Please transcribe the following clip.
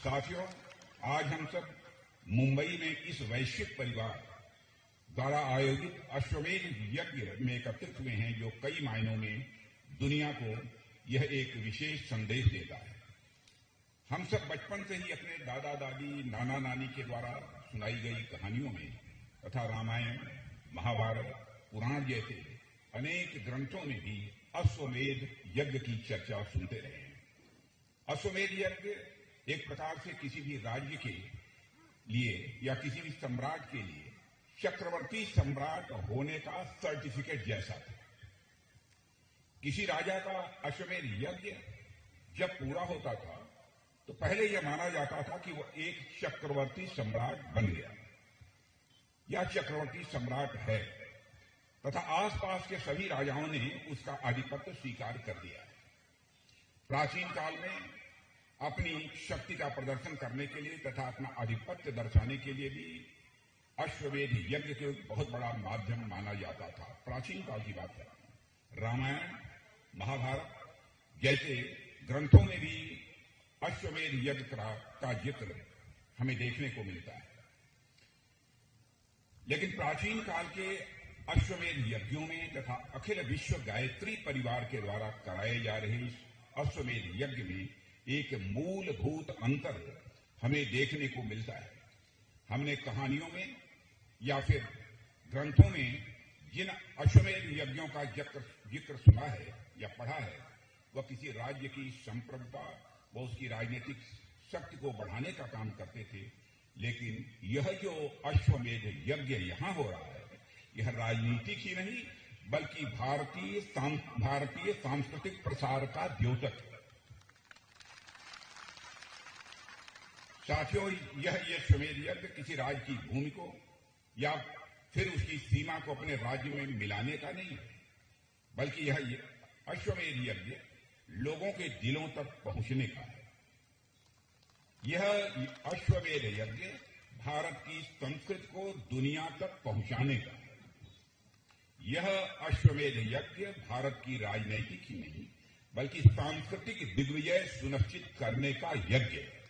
साथियों, आज हम सब मुंबई में इस वैश्विक परिवार द्वारा आयोजित अश्वमेध यज्ञ में एकत्रित हुए हैं, जो कई मायनों में दुनिया को यह एक विशेष संदेश देता है। हम सब बचपन से ही अपने दादा दादी, नाना नानी के द्वारा सुनाई गई कहानियों में तथा रामायण, महाभारत, पुराण जैसे अनेक ग्रंथों में भी अश्वमेध यज्ञ की चर्चा सुनते रहे हैं। अश्वमेध यज्ञ एक प्रकार से किसी भी राज्य के लिए या किसी भी सम्राट के लिए चक्रवर्ती सम्राट होने का सर्टिफिकेट जैसा था। किसी राजा का अश्वमेध यज्ञ जब पूरा होता था तो पहले यह माना जाता था कि वह एक चक्रवर्ती सम्राट बन गया या चक्रवर्ती सम्राट है, तथा आसपास के सभी राजाओं ने उसका आधिपत्य स्वीकार कर दिया है। प्राचीन काल में अपनी शक्ति का प्रदर्शन करने के लिए तथा अपना आधिपत्य दर्शाने के लिए भी अश्वमेध यज्ञ को बहुत बड़ा माध्यम माना जाता था। प्राचीन काल की बात है, रामायण, महाभारत जैसे ग्रंथों में भी अश्वमेध यज्ञ का जिक्र हमें देखने को मिलता है। लेकिन प्राचीन काल के अश्वमेध यज्ञों में तथा अखिल विश्व गायत्री परिवार के द्वारा कराए जा रहे इस अश्वमेध यज्ञ में एक मूलभूत अंतर हमें देखने को मिलता है। हमने कहानियों में या फिर ग्रंथों में जिन अश्वमेध यज्ञों का जिक्र सुना है या पढ़ा है, वह किसी राज्य की संप्रभुता व उसकी राजनीतिक शक्ति को बढ़ाने का काम करते थे। लेकिन यह जो अश्वमेध यज्ञ यहां हो रहा है, यह राजनीतिक ही नहीं बल्कि भारतीय सांस्कृतिक प्रसार का द्योतक है। साथियों, यह अश्वमेध यज्ञ किसी राज्य की भूमि को या फिर उसकी सीमा को अपने राज्य में मिलाने का नहीं है, बल्कि यह अश्वमेध यज्ञ लोगों के दिलों तक पहुंचने का है। यह अश्वमेध यज्ञ भारत की संस्कृति को दुनिया तक पहुंचाने का है। यह अश्वमेध यज्ञ भारत की राजनीतिक ही नहीं बल्कि सांस्कृतिक दिग्विजय सुनिश्चित करने का यज्ञ है।